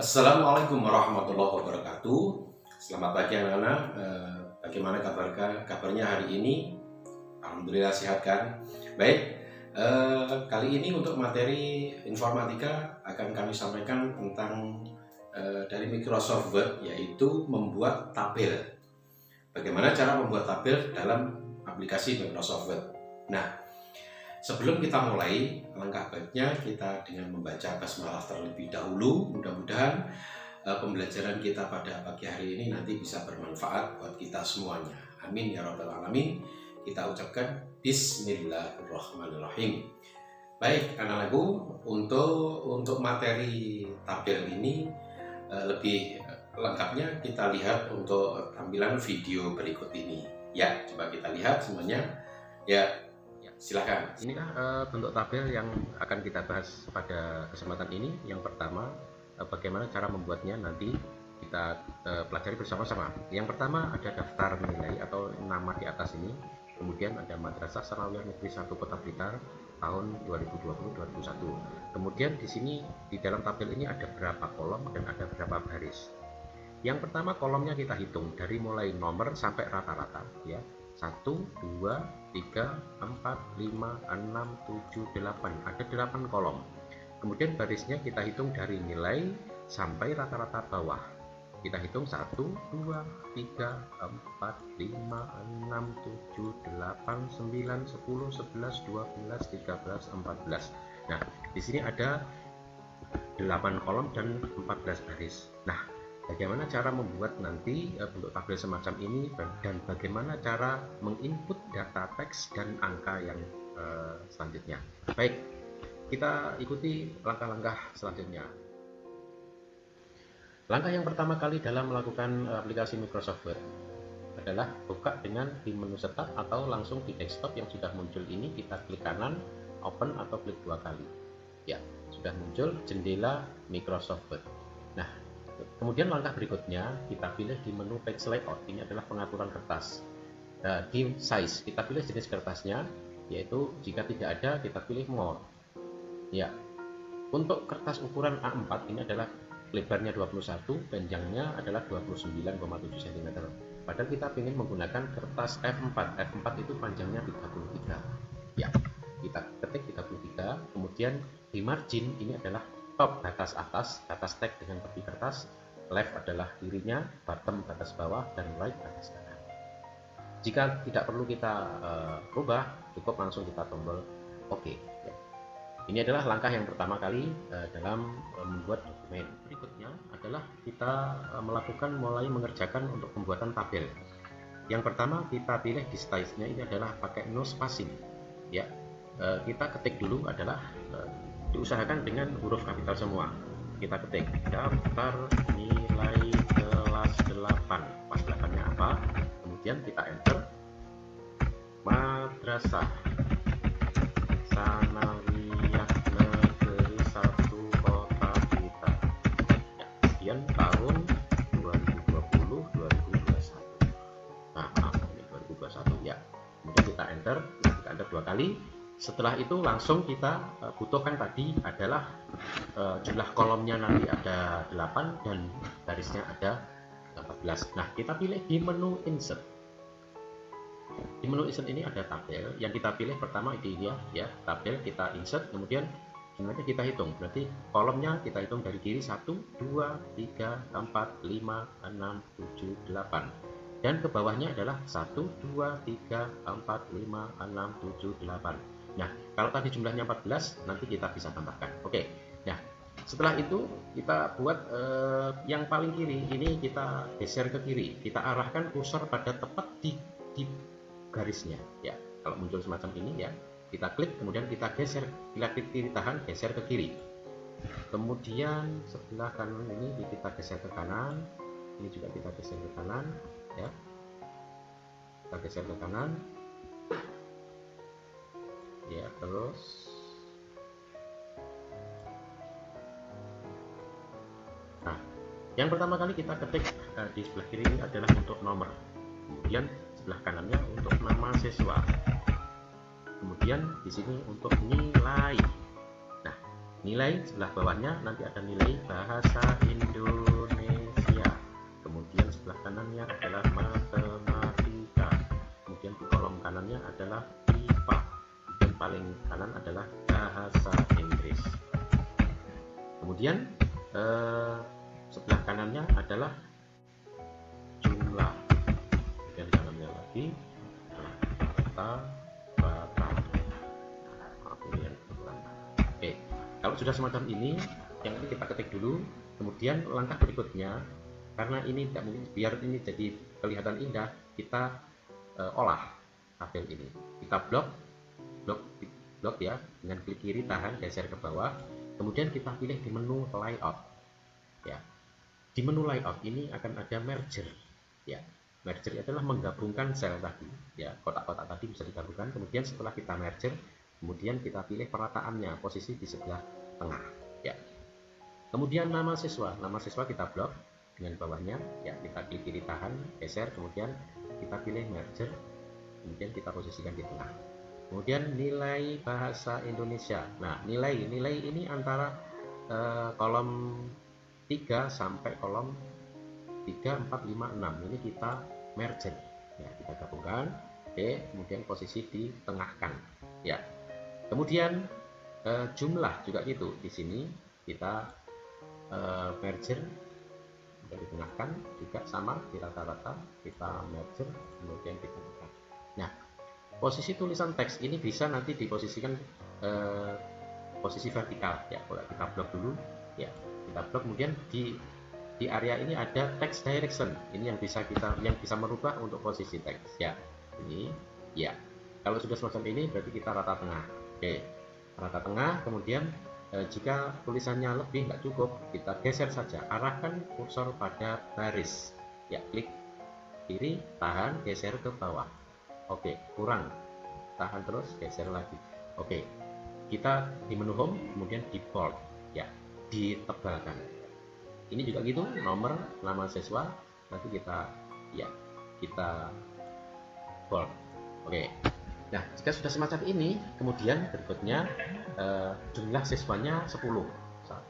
Assalamualaikum warahmatullahi wabarakatuh. Selamat pagi anak-anak. Bagaimana kabarnya hari ini? Alhamdulillah sehat kan? Baik. Kali ini untuk materi informatika akan kami sampaikan tentang dari Microsoft Word, yaitu membuat tabel. Bagaimana cara membuat tabel dalam aplikasi Microsoft Word. Nah, sebelum kita mulai, langkah baiknya kita dengan membaca basmalah terlebih dahulu. Mudah-mudahan pembelajaran kita pada pagi hari ini nanti bisa bermanfaat buat kita semuanya. Amin ya rabbal alamin. Kita ucapkan Bismillahirrahmanirrahim. Baik anak-anakku, untuk materi tabel ini lebih lengkapnya kita lihat untuk tampilan video berikut ini. Ya, coba kita lihat semuanya. Ya, silahkan. Inilah bentuk tabel yang akan kita bahas pada kesempatan ini. Yang pertama, bagaimana cara membuatnya nanti kita pelajari bersama-sama. Yang pertama ada daftar nilai atau nama di atas ini. Kemudian ada Madrasah Sanawiyah Negeri 1 Kota Blitar tahun 2020-2021. Kemudian di sini di dalam tabel ini ada berapa kolom dan ada berapa baris. Yang pertama kolomnya kita hitung dari mulai nomor sampai rata-rata ya. 1, 2, 3, 4, 5, 6, 7, 8. Ada 8 kolom. Kemudian barisnya kita hitung dari nilai sampai rata-rata bawah. Kita hitung 1, 2, 3, 4, 5, 6, 7, 8, 9, 10, 11, 12, 13, 14. Nah, di sini ada 8 kolom dan 14 baris. Nah, bagaimana cara membuat nanti bentuk tabel semacam ini dan bagaimana cara menginput data teks dan angka yang selanjutnya. Baik, kita ikuti langkah-langkah selanjutnya. Langkah yang pertama kali dalam melakukan aplikasi Microsoft Word adalah buka dengan di menu start atau langsung di desktop yang sudah muncul ini. Kita klik kanan, open atau klik 2 kali. Ya, sudah muncul jendela Microsoft Word. Nah, kemudian langkah berikutnya kita pilih di menu page layout. Ini adalah pengaturan kertas. Di size kita pilih jenis kertasnya, yaitu jika tidak ada kita pilih more. Ya, untuk kertas ukuran A4 ini adalah lebarnya 21, panjangnya adalah 29,7 cm. Padahal kita ingin menggunakan kertas F4. F4 itu panjangnya 33. Ya, kita ketik 33. Kemudian di margin ini adalah top batas atas, batas teks dengan tepi kertas, left adalah kirinya, bottom batas bawah, dan right batas kanan. Jika tidak perlu kita rubah, cukup langsung kita tombol OK. Ya. Ini adalah langkah yang pertama kali dalam membuat dokumen. Berikutnya adalah kita mulai mengerjakan untuk pembuatan tabel. Yang pertama kita pilih di style-nya ini adalah pakai no spacing. Ya, kita ketik dulu adalah diusahakan dengan huruf kapital semua. Kita ketik daftar nilai kelas 8. Kelas 8-nya apa? Kemudian kita enter. Madrasah Sanawiyah Negeri 1 Kota Blitar. Ya, sekian tahun 2020-2021. Nah, ini 2021 ya. Kemudian kita enter 2 kali. Setelah itu langsung kita butuhkan tadi adalah jumlah kolomnya nanti ada 8 dan barisnya ada 14. Nah, kita pilih di menu insert. Di menu insert ini ada tabel. Yang kita pilih pertama ini dia ya, tabel kita insert, kemudian jumlahnya kita hitung. Berarti kolomnya kita hitung dari kiri 1, 2, 3, 4, 5, 6, 7, 8. Dan ke bawahnya adalah 1, 2, 3, 4, 5, 6, 7, 8. Nah, kalau tadi jumlahnya 14, nanti kita bisa tambahkan. Oke. Nah, setelah itu kita buat yang paling kiri ini kita geser ke kiri. Kita arahkan kursor pada tepat di garisnya. Ya, kalau muncul semacam ini ya, kita klik kemudian kita geser. Bila klik kiri tahan, geser ke kiri. Kemudian sebelah kanan ini kita geser ke kanan. Ini juga kita geser ke kanan. Ya, kita geser ke kanan. Ya, terus nah, yang pertama kali kita ketik di sebelah kiri ini adalah untuk nomor, kemudian sebelah kanannya untuk nama siswa, kemudian di sini untuk nilai. Nah, Nilai sebelah bawahnya nanti ada nilai bahasa Indonesia, kemudian sebelah kanannya adalah matematika, kemudian di kolom kanannya adalah IPA, dan paling kanan adalah bahasa Inggris. Kemudian sebelah kanannya adalah jumlah, kemudian kanannya lagi kata. Oke, kalau sudah semacam ini, yang ini kita ketik dulu. Kemudian langkah berikutnya, karena ini tidak mungkin, biar ini jadi kelihatan indah, kita olah tabel ini. Kita blok ya, dengan klik kiri tahan, geser ke bawah. Kemudian kita pilih di menu layout. Ya, di menu layout ini akan ada merger. Ya, merger adalah menggabungkan sel tadi. Ya, kotak-kotak tadi bisa digabungkan. Kemudian setelah kita merger, kemudian kita pilih perataannya, posisi di sebelah tengah. Ya. Kemudian nama siswa kita blok dengan bawahnya. Ya, kita klik kiri tahan, geser, kemudian kita pilih merger, kemudian kita posisikan di tengah. Kemudian nilai bahasa Indonesia. Nah, nilai ini antara kolom 3 sampai kolom 3, 4, 5, 6. Ini kita merger. Ya, kita gabungkan. Oke, kemudian posisi ditengahkan. Ya. Kemudian jumlah juga gitu. Di sini kita merger, dan ditengahkan juga sama di rata-rata, kita merger kemudian ditengahkan. Nah, posisi tulisan teks ini bisa nanti diposisikan posisi vertikal ya. Kalau kita blok dulu ya, kita blok, kemudian di area ini ada text direction. Ini yang bisa merubah untuk posisi teks ya. Ini ya. Kalau sudah semacam ini berarti kita rata tengah. Oke, rata tengah. Kemudian jika tulisannya lebih nggak cukup, kita geser saja, arahkan kursor pada baris. Ya, klik kiri, tahan, geser ke bawah. Oke, kurang, tahan terus, geser lagi. Oke, kita di menu home, kemudian di bold, ya, ditebalkan. Ini juga gitu, nomor, nama siswa, nanti kita bold. Oke. Nah, jika sudah semacam ini, kemudian berikutnya jumlah siswanya 10.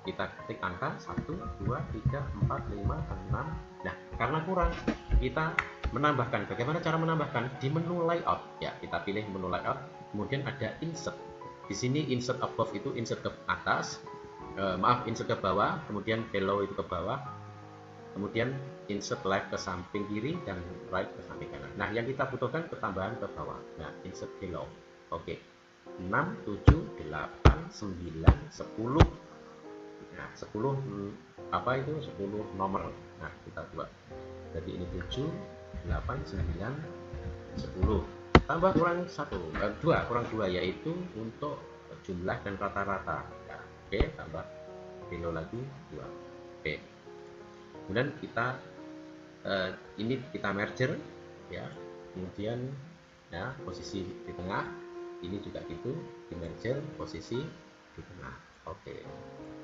Kita ketik angka 1, 2, 3, 4, 5, 6. Nah, karena kurang, kita menambahkan. Bagaimana cara menambahkan? Di menu layout. Ya, kita pilih menu layout, kemudian ada insert. Di sini insert above itu insert ke atas, insert ke bawah, kemudian below itu ke bawah, kemudian insert left ke samping kiri dan right ke samping kanan. Nah, yang kita butuhkan ketambahan ke bawah. Nah, insert below. Oke. 6, 7, 8, 9, 10. Nah, 10 apa itu? 10 nomor. Nah, kita buat. Jadi ini 7, 8, 9, 10. Tambah kurang 2, kurang 2 yaitu untuk jumlah dan rata-rata. Nah, oke, tambah below lagi 2. Oke. Kemudian ini kita merger ya, kemudian ya posisi di tengah, ini juga gitu, di merger posisi di tengah. Oke.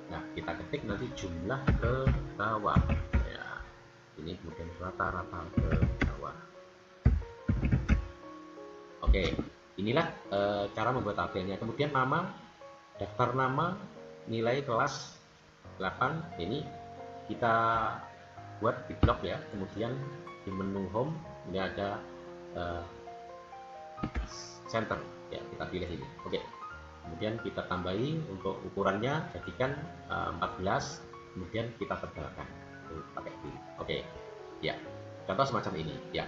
Nah, kita ketik nanti jumlah ke bawah ya, ini kemudian rata-rata ke bawah. Oke, inilah cara membuat tabelnya. Kemudian nama, daftar nama, nilai kelas 8 ini kita buat di blok ya. Kemudian di menu home ini ada center ya, kita pilih ini. Oke, kemudian kita tambahi untuk ukurannya, jadikan 14, kemudian kita tebalkan pakai pilih. Oke ya, contoh semacam ini ya.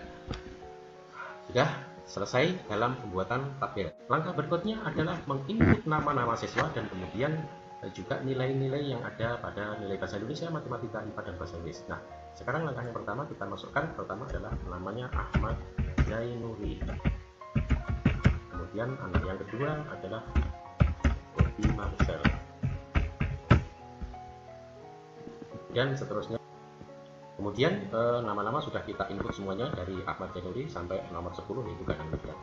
Sudah selesai dalam pembuatan tabel. Langkah berikutnya adalah menginput nama-nama siswa dan kemudian juga nilai-nilai yang ada pada nilai bahasa Indonesia, matematika, IPA, dan bahasa Inggris. Nah, sekarang langkah yang pertama kita masukkan, pertama adalah namanya Ahmad Zainuri. Kemudian anak yang kedua adalah Bobby Marcel. Dan seterusnya. Kemudian nama-nama sudah kita input semuanya dari Ahmad Zainuri sampai nomor 10 yaitu kanan kedua.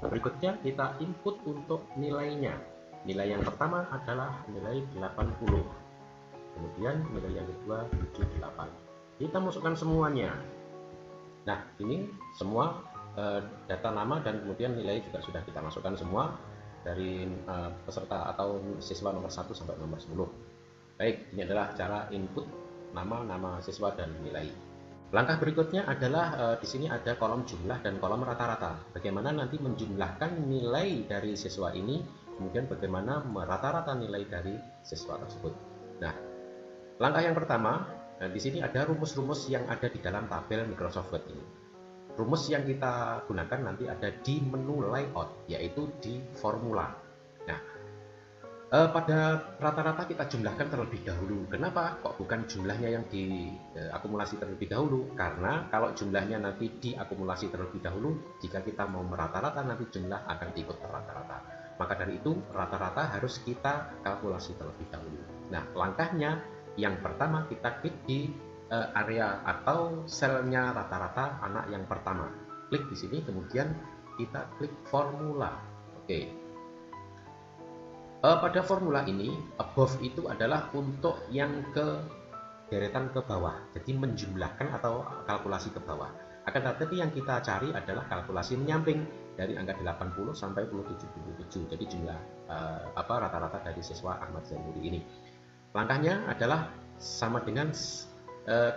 Berikutnya kita input untuk nilainya. Nilai yang pertama adalah nilai 80. Kemudian nilai yang kedua 78. Kita masukkan semuanya. Nah, ini semua data nama dan kemudian nilai juga sudah kita masukkan semua. dari peserta atau siswa nomor 1 sampai nomor 10. Baik, ini adalah cara input nama siswa dan nilai. Langkah berikutnya adalah di sini ada kolom jumlah dan kolom rata-rata. Bagaimana nanti menjumlahkan nilai dari siswa ini, kemudian bagaimana merata-rata nilai dari siswa tersebut. Nah, langkah yang pertama, di sini ada rumus-rumus yang ada di dalam tabel Microsoft Word ini. Rumus yang kita gunakan nanti ada di menu layout, yaitu di formula. Nah, pada rata-rata kita jumlahkan terlebih dahulu. Kenapa? Kok bukan jumlahnya yang diakumulasi terlebih dahulu? Karena kalau jumlahnya nanti diakumulasi terlebih dahulu, jika kita mau merata-rata nanti jumlah akan ikut rata-rata. Maka dari itu rata-rata harus kita kalkulasi terlebih dahulu. Nah, langkahnya yang pertama kita klik di area atau selnya rata-rata anak yang pertama. Klik di sini, kemudian kita klik formula. Oke. Pada formula ini, above itu adalah untuk yang ke deretan ke bawah, jadi menjumlahkan atau kalkulasi ke bawah. Akan tetapi yang kita cari adalah kalkulasi menyamping dari angka 80 sampai 77. Jadi jumlah rata-rata dari siswa Ahmad Zainuri ini. Langkahnya adalah sama dengan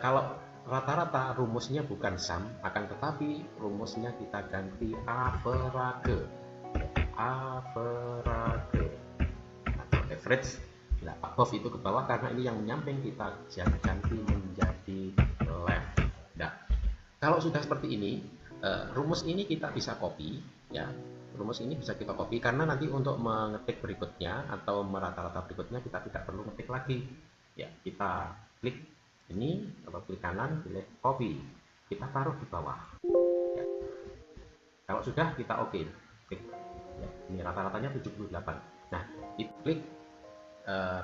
kalau rata-rata rumusnya bukan sum, akan tetapi rumusnya kita ganti average. Average. Nah, above itu ke bawah karena ini yang menyamping kita ganti menjadi left. Nah, kalau sudah seperti ini, rumus ini kita bisa copy, ya. Rumus ini bisa kita copy karena nanti untuk mengetik berikutnya atau merata-rata berikutnya kita tidak perlu ngetik lagi. Ya, kita klik ini atau klik kanan, pilih copy, kita taruh di bawah. Ya. Kalau sudah kita oke. Klik. Ya, ini rata-ratanya 78. Nah, klik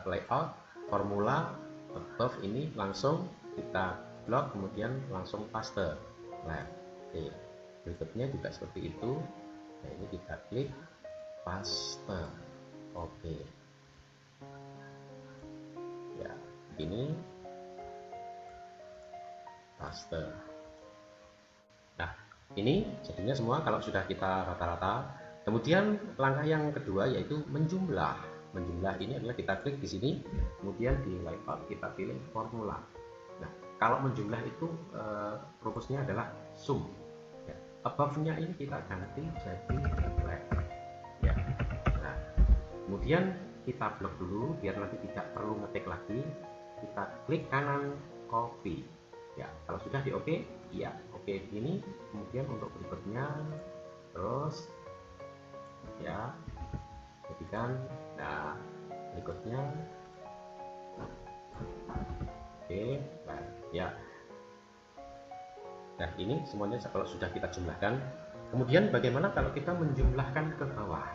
layout formula above ini langsung kita blok, kemudian langsung paste. Nah, oke. Berikutnya juga seperti itu. Nah, ini kita klik paste. Oke. Ya, ini paste. Nah, ini jadinya semua kalau sudah kita rata-rata. Kemudian langkah yang kedua yaitu menjumlah. Menjumlah ini adalah kita klik di sini, kemudian di layout kita pilih formula. Nah, kalau menjumlah itu rumusnya adalah sum. Ya, above-nya ini kita ganti jadi left. Ya. Nah, kemudian kita blok dulu biar nanti tidak perlu ngetik lagi. Kita klik kanan copy. Ya, kalau sudah di oke, iya, oke ini. Kemudian untuk berikutnya terus ya. Jadikan, nah berikutnya oke, nah ya. Nah, ini semuanya kalau sudah kita jumlahkan. Kemudian bagaimana kalau kita menjumlahkan ke bawah?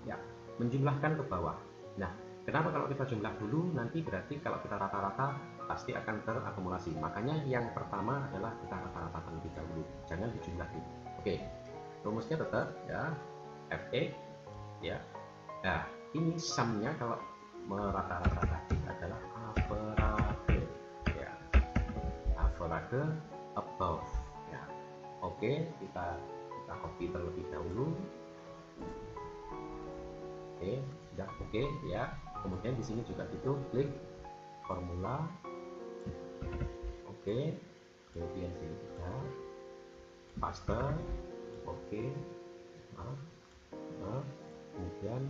Ya, menjumlahkan ke bawah. Nah, kenapa kalau kita jumlah dulu, nanti berarti kalau kita rata-rata pasti akan terakumulasi. Makanya yang pertama adalah kita rata-rata terlebih dahulu, jangan dijumlahin. Oke, rumusnya tetap ya, FE ya. Nah, ini sumnya kalau merata-rata tadi adalah average ya, average above ya. Oke, kita copy terlebih dahulu. Oke, sudah oke ya. Kemudian di sini juga itu klik formula. Oke, kemudian sini juga paste. Oke, kemudian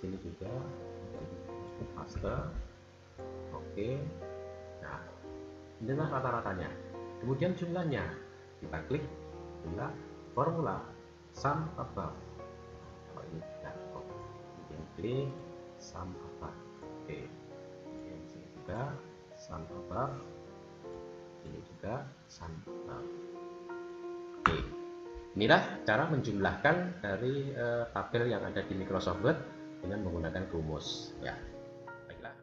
sini juga paste. Oke. Nah, inilah rata-ratanya. Kemudian jumlahnya kita klik jumlah formula sum above. Oh, ini sudah. Kemudian klik sum above. Oke. Kemudian sini juga sum above. Ini juga sum above. Oke. Inilah cara menjumlahkan dari tabel yang ada di Microsoft Word dengan menggunakan rumus. Ya, baiklah.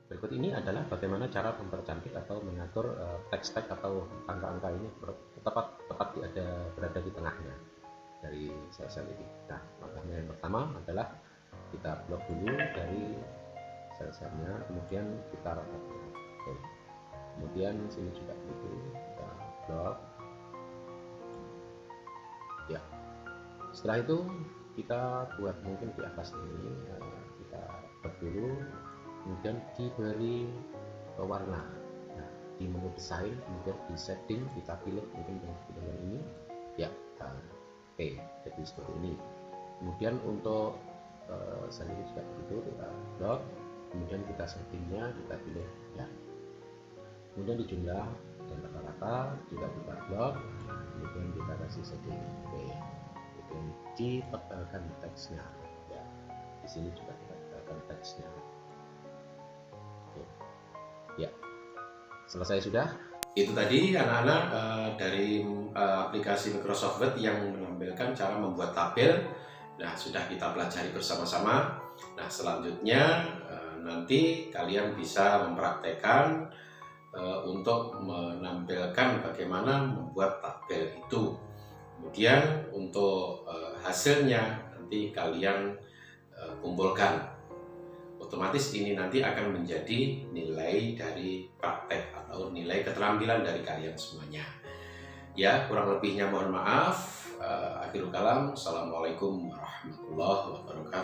Berikut ini adalah bagaimana cara mempercantik atau mengatur teks-teks atau angka-angka ini tepat berada di tengahnya dari sel-sel ini. Nah, langkahnya yang pertama adalah kita blok dulu dari sel-selnya, kemudian kita ratakan. Oke. Kemudian sini juga itu kita blok. Ya, setelah itu kita buat mungkin di atas ini, kita buat dulu, kemudian diberi warna. Nah, di menu desain, kemudian di setting kita pilih mungkin yang ini ya. Oke, jadi seperti ini. Kemudian untuk sendiri juga begitu, kita blok, kemudian kita settingnya kita pilih ya, kemudian di jumlah dan rata-rata juga kita blok, kemudian kita kasih setting. Oke, kemudian ditebalkan teksnya ya, di sini juga kita tebalkan teksnya. Oke ya, selesai sudah. Itu tadi anak-anak dari aplikasi Microsoft Word yang menampilkan cara membuat tabel. Nah, sudah kita pelajari bersama-sama. Nah, selanjutnya nanti kalian bisa mempraktekkan untuk menampilkan bagaimana membuat tabel itu. Kemudian untuk hasilnya nanti kalian kumpulkan. Otomatis ini nanti akan menjadi nilai dari praktek atau nilai keterampilan dari kalian semuanya. Ya, kurang lebihnya mohon maaf. Akhirul kalam. Assalamualaikum warahmatullahi wabarakatuh.